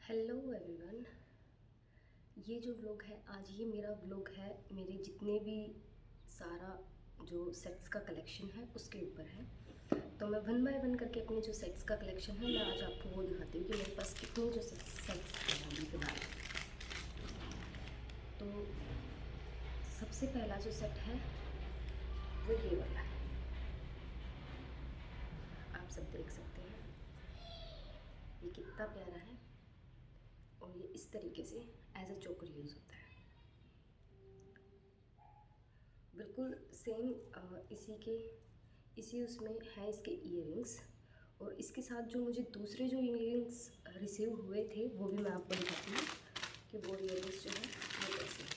Hello everyone. ये जो vlog है आज ये मेरा व्लॉग है मेरे जितने भी सारा जो सेट्स का कलेक्शन है उसके ऊपर है। तो मैं वन बाय वन करके अपने जो सेट्स का कलेक्शन है मैं आज आपको वो दिखाती हूँ कि मेरे पास कितने जो सेट्स हैं अभी फिलहाल। तो सबसे पहला जो सेट है वो ये वाला है, आप सब देख सकते हैं ये कितना प्यारा है और ये इस तरीके से एज अ चोकर यूज़ होता है। बिल्कुल सेम इसी उसमें है इसके ईयरिंग्स। और इसके साथ जो मुझे दूसरे जो ईयरिंग्स रिसीव हुए थे वो भी मैं आपको दिखाती हूँ कि वो ईयरिंग्स जो है वो कैसे हैं।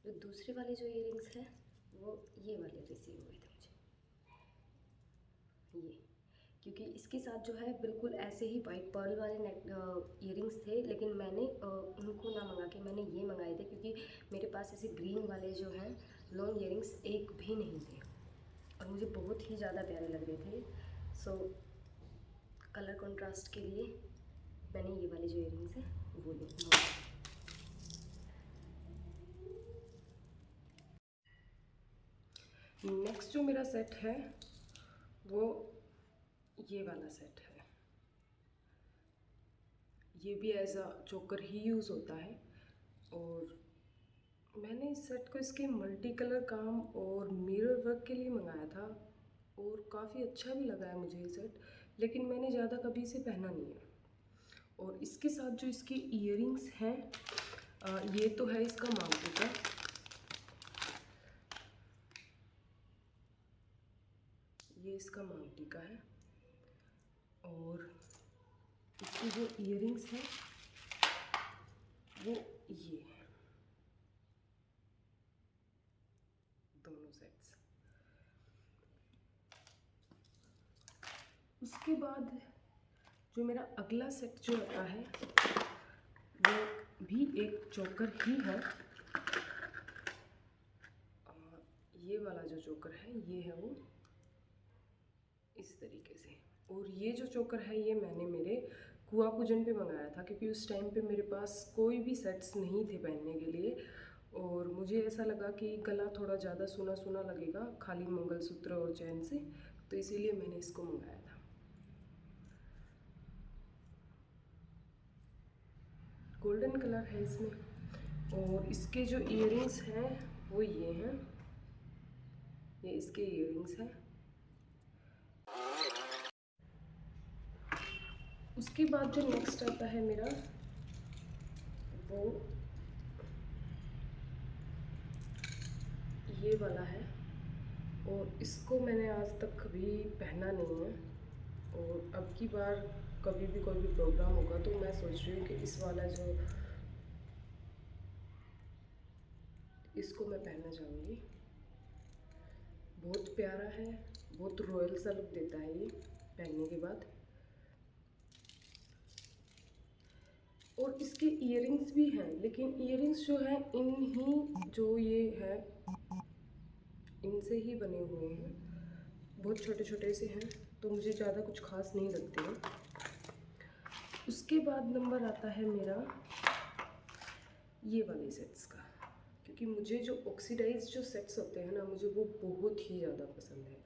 जो दूसरे वाले जो ईयरिंग्स हैं वो ये वाले रिसीव हुए थे मुझे, ये क्योंकि इसके साथ जो है बिल्कुल ऐसे ही वाइट पर्ल वाले नेक ईयरिंग्स थे, लेकिन मैंने उनको ना मंगा के मैंने ये मंगाए थे क्योंकि मेरे पास ऐसे ग्रीन वाले जो हैं लॉन्ग ईयरिंग्स एक भी नहीं थे और मुझे बहुत ही ज़्यादा प्यारे लग रहे थे। सो कलर कंट्रास्ट के लिए मैंने ये वाले जो ईयरिंग्स हैं वो मंगाए। नेक्स्ट जो मेरा सेट है वो ये वाला सेट है। ये भी एज अ चोकर ही यूज़ होता है और मैंने इस सेट को इसके मल्टी कलर काम और मिरर वर्क के लिए मंगाया था और काफ़ी अच्छा भी लगा है मुझे ये सेट, लेकिन मैंने ज़्यादा कभी इसे पहना नहीं है। और इसके साथ जो इसके ईयरिंग्स हैं ये तो है इसका मांगटी का, ये इसका मांगटी का है और इसकी जो ईयरिंग्स हैं वो ये है, दोनों सेट्स। उसके बाद जो मेरा अगला सेट जो आता है वो भी एक चोकर ही है। ये वाला जो चोकर है ये है वो इस तरीके से। और ये जो चोकर है ये मैंने मेरे कुआ पूजन पे मंगाया था क्योंकि उस टाइम पे मेरे पास कोई भी सेट्स नहीं थे पहनने के लिए और मुझे ऐसा लगा कि गला थोड़ा ज़्यादा सुना सुना लगेगा खाली मंगलसूत्र और चैन से, तो इसीलिए मैंने इसको मंगाया था। गोल्डन कलर है इसमें और इसके जो ईयरिंग्स हैं वो ये हैं, ये इसके ईयरिंग्स हैं। उसके बाद जो नेक्स्ट आता है मेरा वो ये वाला है और इसको मैंने आज तक कभी पहना नहीं है और अब की बार कभी भी कोई भी प्रोग्राम होगा तो मैं सोच रही हूँ कि इस वाला जो इसको मैं पहनना चाहूँगी। बहुत प्यारा है, बहुत रॉयल सा लुक देता है ये पहनने के बाद। और इसके ईयरिंग्स भी हैं, लेकिन ईयरिंग्स जो हैं जो ये है इनसे ही बने हुए हैं, बहुत छोटे छोटे से हैं तो मुझे ज़्यादा कुछ खास नहीं लगते हैं। उसके बाद नंबर आता है मेरा ये वाले सेट्स का, क्योंकि मुझे जो ऑक्सीडाइज जो सेट्स होते हैं ना मुझे वो बहुत ही ज़्यादा पसंद है।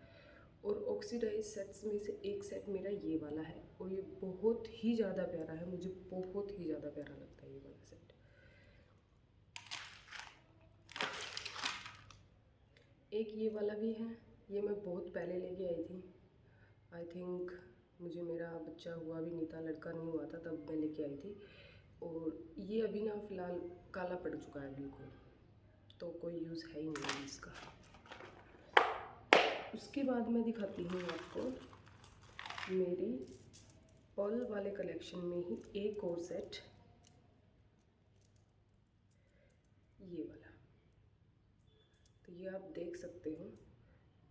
और ऑक्सीडाइज सेट्स में से एक सेट मेरा ये वाला है और ये बहुत ही ज़्यादा प्यारा है, मुझे बहुत ही ज़्यादा प्यारा लगता है ये वाला सेट। एक ये वाला भी है, ये मैं बहुत पहले लेके आई थी। आई थिंक मुझे मेरा बच्चा हुआ भी नहीं था, लड़का नहीं हुआ था तब मैं लेके आई थी। और ये अभी ना फ़िलहाल काला पड़ चुका है बिल्कुल, तो कोई यूज़ है ही नहीं इसका। उसके बाद मैं दिखाती हूँ आपको मेरी पर्ल वाले कलेक्शन में ही एक और सेट, ये वाला। तो ये आप देख सकते हो,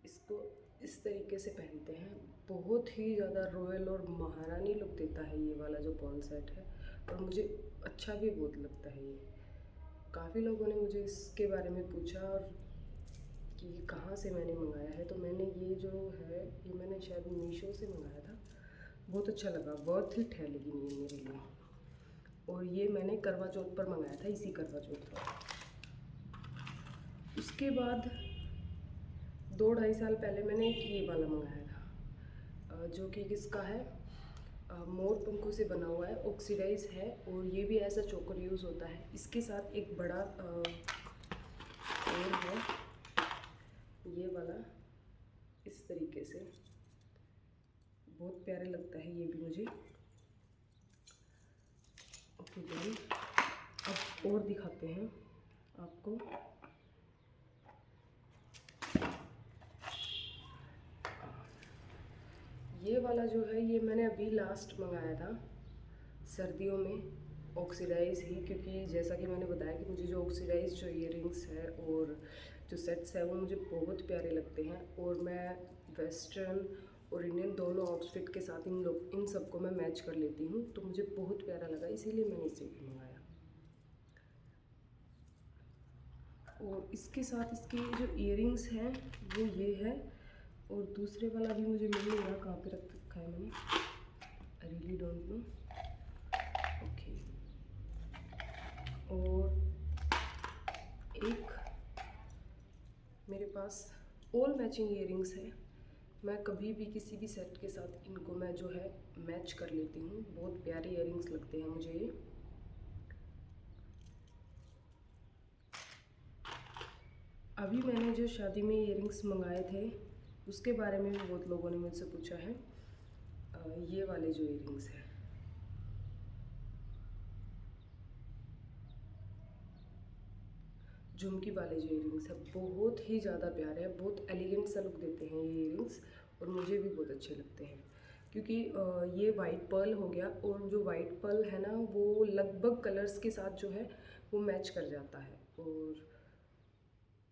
इसको इस तरीके से पहनते हैं, बहुत ही ज़्यादा रॉयल और महारानी लुक देता है ये वाला जो पर्ल सेट है और मुझे अच्छा भी बहुत लगता है ये। काफ़ी लोगों ने मुझे इसके बारे में पूछा और कि कहाँ से मैंने मंगाया है, तो मैंने ये जो है ये मैंने शायद मीशो से मंगाया था। बहुत अच्छा लगा, वर्थ इट है लेकिन ये मेरे लिए। और ये मैंने करवा चौथ पर मंगाया था, इसी करवा चौथ पर। उसके बाद 2-2.5 साल पहले मैंने एक ये वाला मंगाया था, जो कि किसका है, मोर पंखों से बना हुआ है, ऑक्सीडाइज है, और ये भी ऐसा चोकर यूज़ होता है। इसके साथ एक बड़ा और है ये वाला, इस तरीके से बहुत प्यारे लगता है ये भी मुझे। Okay done. अब और दिखाते हैं आपको। ये वाला जो है ये मैंने अभी लास्ट मंगाया था सर्दियों में, ऑक्सीडाइज ही, क्योंकि जैसा कि मैंने बताया कि मुझे जो ऑक्सीडाइज जो ईयरिंग्स है और जो सेट्स है वो मुझे बहुत प्यारे लगते हैं, और मैं वेस्टर्न और इंडियन दोनों आउटफिट के साथ इन सबको मैं मैच कर लेती हूँ, तो मुझे बहुत प्यारा लगा, इसीलिए मैंने इसे भी मंगाया। और इसके साथ इसके जो ईयरिंग्स हैं वो ये है, और दूसरे वाला भी मुझे मिल नहीं रहा, कहाँ पे रख रखा है मैंने, I really don't know. Okay, और एक मेरे पास ऑल मैचिंग ईयरिंग्स है। मैं कभी भी किसी भी सेट के साथ इनको मैं जो है मैच कर लेती हूँ, बहुत प्यारे ईयरिंग्स लगते हैं मुझे ये। अभी मैंने जो शादी में ईयरिंग्स मंगाए थे उसके बारे में भी बहुत लोगों ने मुझसे पूछा है। ये वाले जो ईयरिंग्स हैं, झुमकी वाले जो ईयरिंग्स है, बहुत ही ज़्यादा प्यारे हैं, बहुत एलिगेंट सा लुक देते हैं ये ईयरिंग्स, और मुझे भी बहुत अच्छे लगते हैं। क्योंकि ये वाइट पर्ल हो गया, और जो वाइट पर्ल है ना वो लगभग कलर्स के साथ जो है वो मैच कर जाता है, और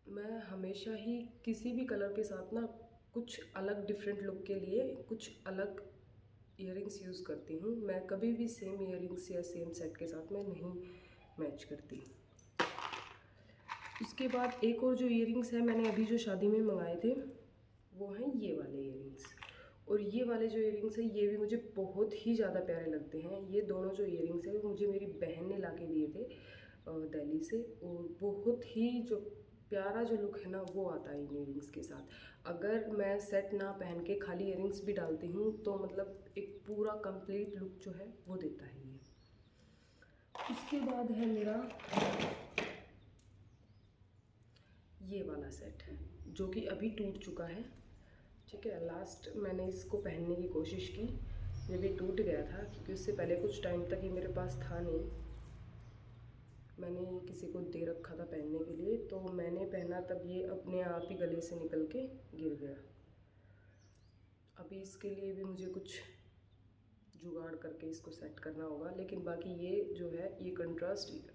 मैं हमेशा ही किसी भी कलर के साथ ना कुछ अलग डिफरेंट लुक के लिए कुछ अलग ईयरिंग्स यूज़ करती हूँ। मैं कभी भी सेम ईयरिंग्स या सेम सेट के साथ मैं नहीं मैच करती। उसके बाद एक और जो ईयरिंग्स है मैंने अभी जो शादी में मंगाए थे वो हैं ये वाले ईयरिंग्स, और ये वाले जो ईयरिंग्स हैं ये भी मुझे बहुत ही ज़्यादा प्यारे लगते हैं। ये दोनों जो ईयरिंग्स हैं वो मुझे मेरी बहन ने ला के दिए थे दिल्ली से, और बहुत ही जो प्यारा जो लुक है ना वो आता है इन ईयरिंग्स के साथ। अगर मैं सेट ना पहन के खाली ईयरिंग्स भी डालती हूँ तो मतलब एक पूरा कंप्लीट लुक जो है वो देता है ये। उसके बाद है मेरा ये वाला सेट, जो कि अभी टूट चुका है। ठीक है, लास्ट मैंने इसको पहनने की कोशिश की जब ये टूट गया था, क्योंकि उससे पहले कुछ टाइम तक ये मेरे पास था नहीं, मैंने ये किसी को दे रखा था पहनने के लिए, तो मैंने पहना तब ये अपने आप ही गले से निकल के गिर गया। अभी इसके लिए भी मुझे कुछ जुगाड़ करके इसको सेट करना होगा, लेकिन बाकी ये जो है ये कंट्रास्ट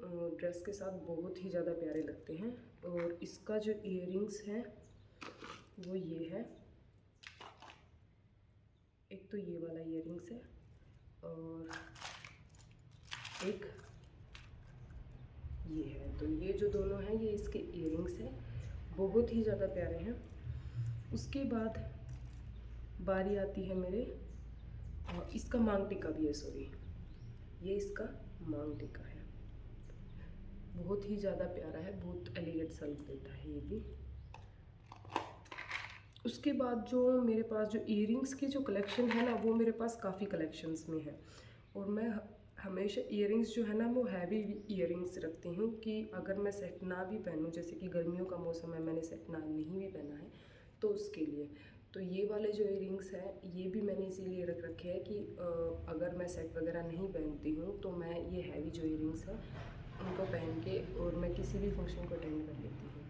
ड्रेस के साथ बहुत ही ज़्यादा प्यारे लगते हैं। और इसका जो ईयरिंग्स है वो ये है, एक तो ये वाला ईयरिंग्स है और एक ये है, तो ये जो दोनों हैं ये इसके ईयरिंग्स हैं, बहुत ही ज़्यादा प्यारे हैं। उसके बाद बारी आती है मेरे इसका मांग टिक्का भी है, सॉरी ये इसका मांग टिक्का है, बहुत ही ज़्यादा प्यारा है, बहुत एलिगेंट सा लुक देता है ये भी। उसके बाद जो मेरे पास जो ईयरिंग्स की जो कलेक्शन है ना वो मेरे पास काफ़ी कलेक्शंस में है, और मैं हमेशा ईयरिंग्स जो है ना वो हैवी ईयरिंग्स रखती हूँ कि अगर मैं सेट ना भी पहनूँ, जैसे कि गर्मियों का मौसम है मैंने सेट ना नहीं भी पहना है तो उसके लिए, तो ये वाले जो ईयरिंग्स हैं ये भी मैंने इसीलिए रख रखे हैं कि अगर मैं सेट वगैरह नहीं पहनती हूँ तो मैं ये हैवी जो ईयरिंग्स हैं उनको पहन के और मैं किसी भी फंक्शन को अटेंड कर लेती हूँ।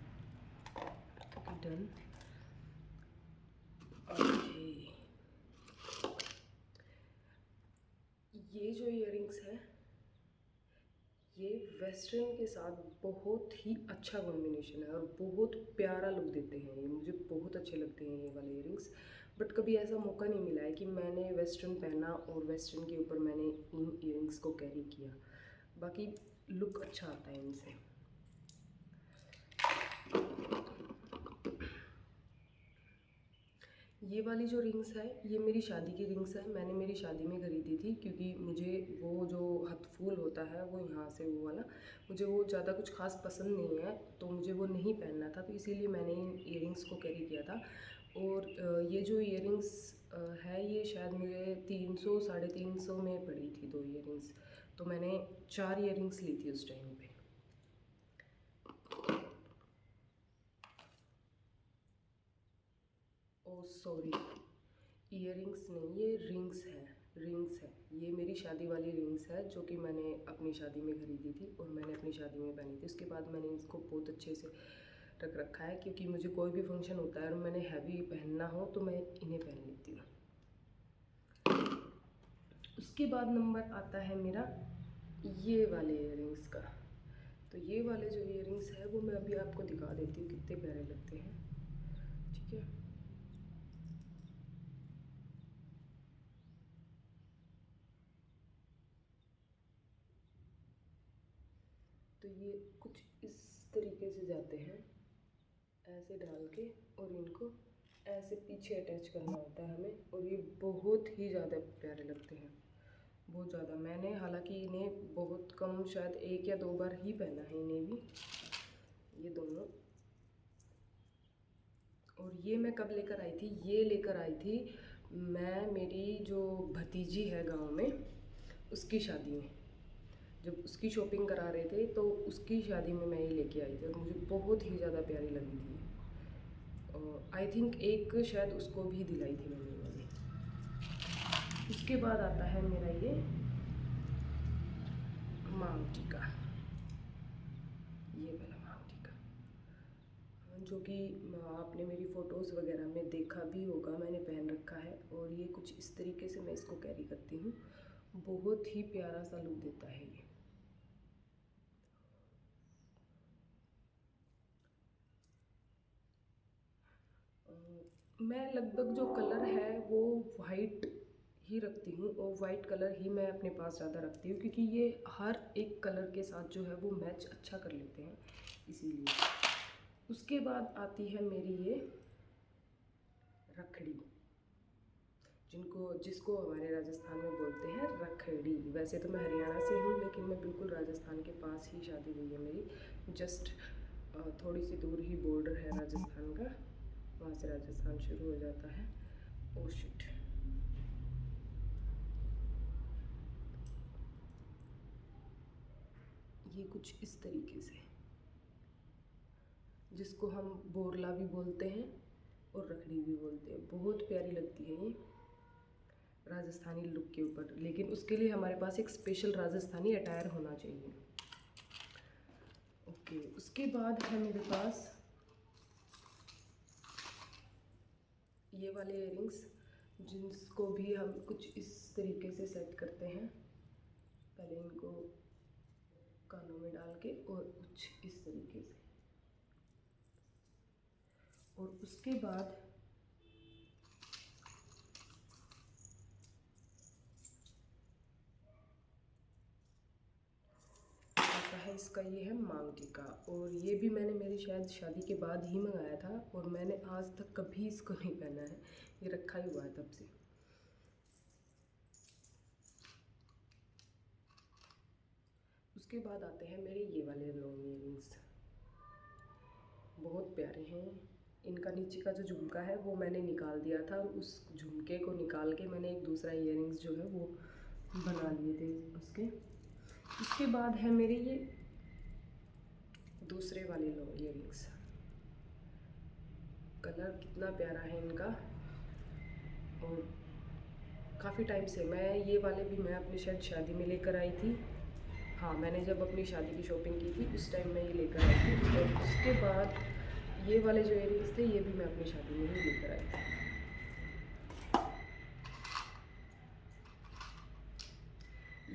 Okay done. ओके, ये जो ईयरिंग्स है ये वेस्टर्न के साथ बहुत ही अच्छा कॉम्बिनेशन है और बहुत प्यारा लुक देते हैं, ये मुझे बहुत अच्छे लगते हैं ये वाले ईयरिंग्स। बट कभी ऐसा मौका नहीं मिला है कि मैंने वेस्टर्न पहना और वेस्टर्न के ऊपर मैंने इन ईयरिंग्स को कैरी किया, बाकी लुक अच्छा आता है इनसे। ये वाली जो रिंग्स है ये मेरी शादी की रिंग्स है। मैंने मेरी शादी में खरीदी थी क्योंकि मुझे वो जो हथफूल होता है वो यहाँ से वो वाला, मुझे वो ज़्यादा कुछ खास पसंद नहीं है, तो मुझे वो नहीं पहनना था, तो इसीलिए मैंने इन ईयरिंग्स को कैरी किया था। और ये जो ईयरिंग्स है ये शायद मुझे 300 350 में पड़ी थी 2 ईयरिंग्स, तो मैंने 4 ईयरिंग्स ली थी उस टाइम पे। ओ सॉरी, ईयरिंग्स नहीं, ये रिंग्स है, रिंग्स है। ये मेरी शादी वाली रिंग्स है जो कि मैंने अपनी शादी में खरीदी थी और मैंने अपनी शादी में पहनी थी। उसके बाद मैंने इसको बहुत अच्छे से रख रखा है क्योंकि मुझे कोई भी फंक्शन होता है और मैंने हैवी पहनना हो तो मैं इन्हें पहन लेती हूँ। उसके बाद नंबर आता है मेरा ये वाले ईयरिंग्स का। तो ये वाले जो ईयरिंग्स है वो मैं अभी आपको दिखा देती हूँ कितने प्यारे लगते हैं। ठीक है, तो ये कुछ इस तरीके से जाते हैं, ऐसे डाल के, और इनको ऐसे पीछे अटैच करना होता है हमें, और ये बहुत ही ज़्यादा प्यारे लगते हैं, बहुत ज़्यादा। मैंने हालांकि इन्हें बहुत कम, शायद 1 या 2 बार ही पहना है इन्हें भी, ये दोनों। और ये मैं कब लेकर आई थी, ये लेकर आई थी मैं, मेरी जो भतीजी है गांव में, उसकी शादी में, जब उसकी शॉपिंग करा रहे थे तो उसकी शादी में मैं ये लेके आई थी और मुझे बहुत ही ज़्यादा प्यारी लगी थी। आई थिंक एक शायद उसको भी दिलाई थी मैंने वाली। उसके बाद आता है मेरा ये मांग टीका, ये वाला मांग टीका, जो कि आपने मेरी फ़ोटोज़ वगैरह में देखा भी होगा, मैंने पहन रखा है। और ये कुछ इस तरीके से मैं इसको कैरी करती हूँ, बहुत ही प्यारा सा लुक देता है ये। मैं लगभग जो कलर है वो वाइट ही रखती हूँ, और वाइट कलर ही मैं अपने पास ज़्यादा रखती हूँ क्योंकि ये हर एक कलर के साथ जो है वो मैच अच्छा कर लेते हैं, इसीलिए। उसके बाद आती है मेरी ये रखड़ी, जिसको हमारे राजस्थान में बोलते हैं रखड़ी। वैसे तो मैं हरियाणा से हूँ लेकिन मैं बिल्कुल राजस्थान के पास ही शादी हुई है मेरी, जस्ट थोड़ी सी दूर ही बॉर्डर है राजस्थान का, वहाँ से राजस्थान शुरू हो जाता है। ओ शिट, ये कुछ इस तरीके से, जिसको हम बोरला भी बोलते हैं और रखड़ी भी बोलते हैं, बहुत प्यारी लगती है ये राजस्थानी लुक के ऊपर। लेकिन उसके लिए हमारे पास एक स्पेशल राजस्थानी अटायर होना चाहिए। ओके, उसके बाद है मेरे पास ये वाले इयरिंग्स, जिसको भी हम कुछ इस तरीके से सेट करते हैं। पहले इनको कानों में डाल के और कुछ इस तरीके से, और उसके बाद आता है इसका, ये है मांग टीका। और ये भी मैंने मेरी शायद शादी के बाद ही मंगाया था और मैंने आज तक कभी इसको नहीं पहना है, ये रखा ही हुआ है तब से। उसके बाद आते हैं मेरे ये वाले लॉन्ग इयरिंग्स, बहुत प्यारे हैं। इनका नीचे का जो झुमका है वो मैंने निकाल दिया था, और उस झुमके को निकाल के मैंने एक दूसरा इयरिंग्स जो है वो बना लिए थे उसके। उसके बाद है मेरे ये दूसरे वाले लॉन्ग इयरिंग्स, कलर कितना प्यारा है इनका। और काफ़ी टाइम से मैं ये वाले भी मैं अपनी शायद शादी में लेकर आई थी। हाँ, मैंने जब अपनी शादी की शॉपिंग की थी उस टाइम मैं ये लेकर आई थी। और उसके बाद ये वाले जो इयरिंग्स थे ये भी मैं अपनी शादी में ही लेकर आई थी।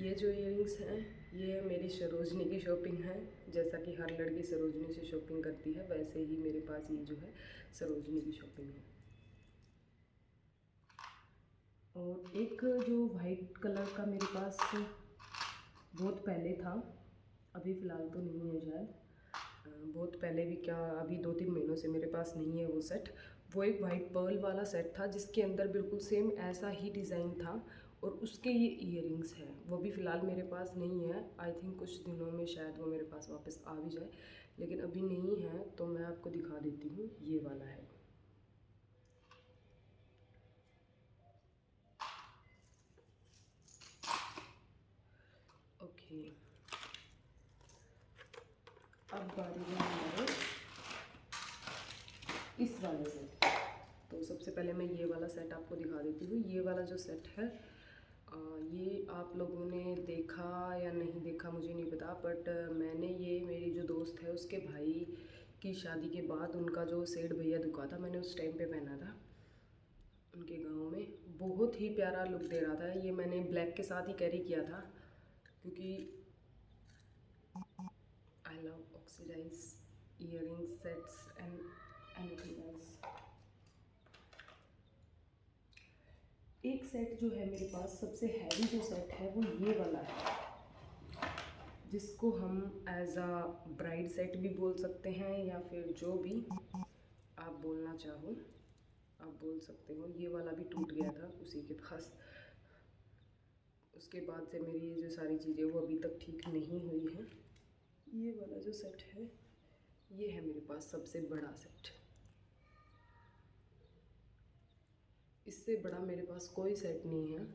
ये जो इयरिंग्स हैं ये मेरी सरोजनी की शॉपिंग है। जैसा कि हर लड़की सरोजनी से शॉपिंग करती है, वैसे ही मेरे पास ये जो है सरोजनी की शॉपिंग है। और एक जो वाइट कलर का मेरे पास बहुत पहले था, अभी फ़िलहाल तो नहीं है शायद, बहुत पहले भी क्या, अभी 2-3 महीनों से मेरे पास नहीं है वो सेट, वो एक वाइट पर्ल वाला सेट था जिसके अंदर बिल्कुल सेम ऐसा ही डिज़ाइन था, और उसके ये इयररिंग्स हैं। वो भी फ़िलहाल मेरे पास नहीं है, आई थिंक कुछ दिनों में शायद वो मेरे पास वापस आ भी जाए, लेकिन अभी नहीं है तो मैं आपको दिखा देती हूँ। ये वाला है। ओके, अब बारी है हमारे इस वाले सेट। तो सबसे पहले मैं ये वाला सेट आपको दिखा देती हूँ। ये वाला जो सेट है ये आप लोगों ने देखा या नहीं देखा मुझे नहीं पता, बट मैंने ये मेरी जो दोस्त है उसके भाई की शादी के बाद उनका जो सेठ भैया दुका था, मैंने उस टाइम पे पहना था उनके गांव में। बहुत ही प्यारा लुक दे रहा था। ये मैंने ब्लैक के साथ ही कैरी किया था क्योंकि I love oxidize earring sets and anything else. एक सेट जो है मेरे पास, सबसे हैवी जो सेट है वो ये वाला है, जिसको हम एज अ ब्राइड सेट भी बोल सकते हैं या फिर जो भी आप बोलना चाहो आप बोल सकते हो। ये वाला भी टूट गया था उसी के पास। उसके बाद से मेरी ये जो सारी चीज़ें वो अभी तक ठीक नहीं हुई हैं। ये वाला जो सेट है ये है मेरे पास सबसे बड़ा सेट। इससे बड़ा मेरे पास कोई सेट नहीं है।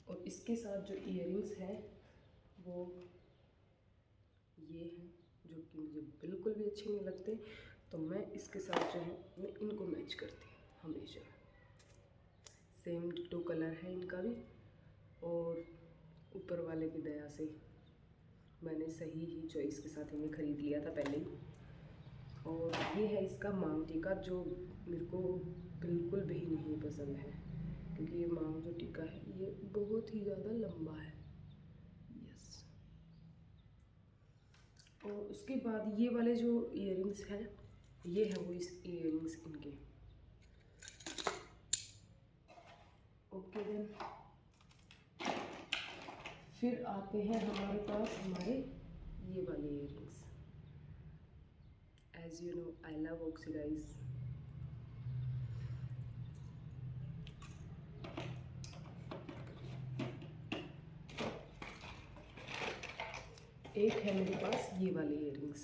और इसके साथ जो इयररिंग्स हैं वो ये हैं, जो कि मुझे बिल्कुल भी अच्छे नहीं लगते, तो मैं इसके साथ जो है मैं इनको मैच करती हूँ हमेशा। सेम डिट्टो कलर है इनका भी, और ऊपर वाले की दया से मैंने सही ही चॉइस के साथ इन्हें ख़रीद लिया था पहले ही। और ये है इसका मांग टीका, जो मेरे को बिल्कुल भी नहीं पसंद है क्योंकि ये मांग जो टीका है ये बहुत ही ज़्यादा लंबा है। यस। और उसके बाद ये वाले जो इयररिंग्स हैं ये है वो इस इयररिंग्स इनके। ओके देन, फिर आते हैं हमारे पास हमारे ये वाले earrings. As you know I love oxidize. एक है मेरे पास ये वाले इयररिंग्स,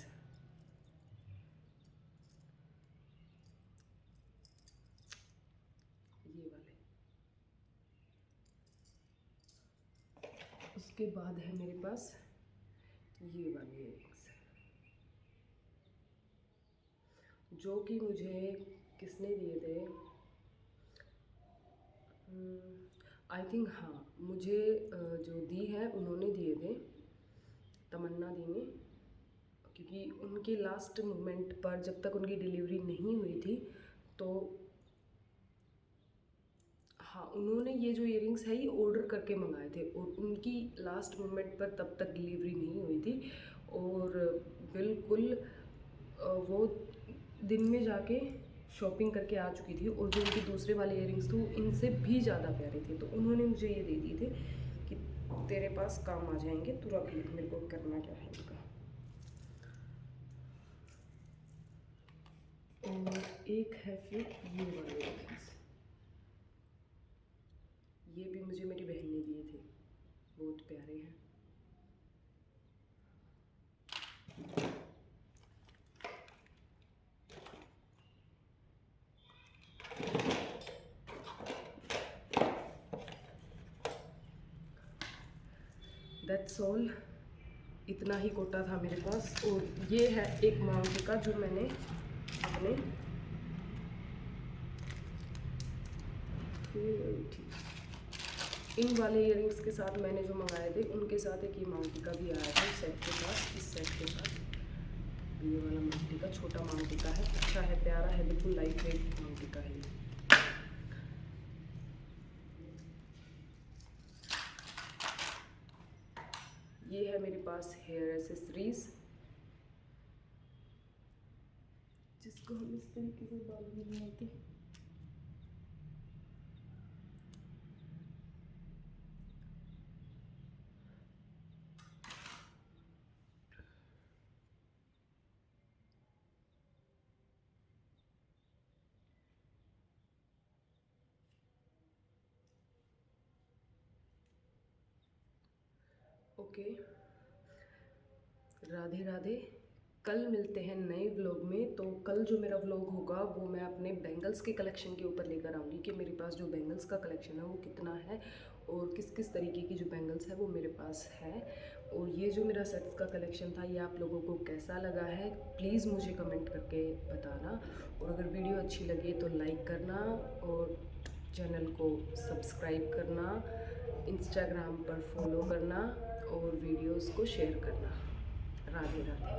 ये वाले। उसके बाद है मेरे पास ये वाले इयररिंग्स, जो कि मुझे किसने दिए थे, आई थिंक हाँ मुझे जो दी है उन्होंने दिए थे, तमन्ना दी ने। क्योंकि उनके लास्ट मोमेंट पर जब तक उनकी डिलीवरी नहीं हुई थी तो हाँ उन्होंने ये जो इयररिंग्स है ये ऑर्डर करके मंगाए थे, और उनकी लास्ट मोमेंट पर तब तक डिलीवरी नहीं हुई थी, और बिल्कुल वो दिन में जाके शॉपिंग करके आ चुकी थी, और जो उनके दूसरे वाले इयररिंग्स थे वो इनसे भी ज़्यादा प्यारे थे, तो उन्होंने मुझे ये दे दिए थे कि तेरे पास काम आ जाएंगे, तू रख ले, मेरे को करना क्या है इनका। और एक है फिर ये वाले इयररिंग्स, ये भी मुझे मेरी बहन ने दिए थे, बहुत प्यारे हैं। दैट्स ऑल, इतना ही कोटा था मेरे पास। और ये है एक मांग का जो मैंने अपने इन वाले इयररिंग्स के साथ मैंने जो मंगाए थे उनके साथ एक ये मांग टीका भी आया था सेट के साथ। इस सेट के साथ ये वाला मांग टीका, छोटा मांग टीका है, अच्छा है, प्यारा है, बिल्कुल लाइट वेट मांग टीका है। ये है मेरे पास हेयर एसेसरीज, जिसको हम इस तरीके से बाल में बनाते हैं। ओके, राधे राधे। कल मिलते हैं नए व्लॉग में। तो कल जो मेरा व्लॉग होगा वो मैं अपने बैंगल्स के कलेक्शन के ऊपर लेकर आऊँगी कि मेरे पास जो बैंगल्स का कलेक्शन है वो कितना है और किस किस तरीके की जो बैंगल्स है वो मेरे पास है। और ये जो मेरा सेट्स का कलेक्शन था ये आप लोगों को कैसा लगा है प्लीज़ मुझे कमेंट करके बताना। और अगर वीडियो अच्छी लगे तो लाइक करना और चैनल को सब्सक्राइब करना, इंस्टाग्राम पर फॉलो करना और वीडियोस को शेयर करना। राधे राधे।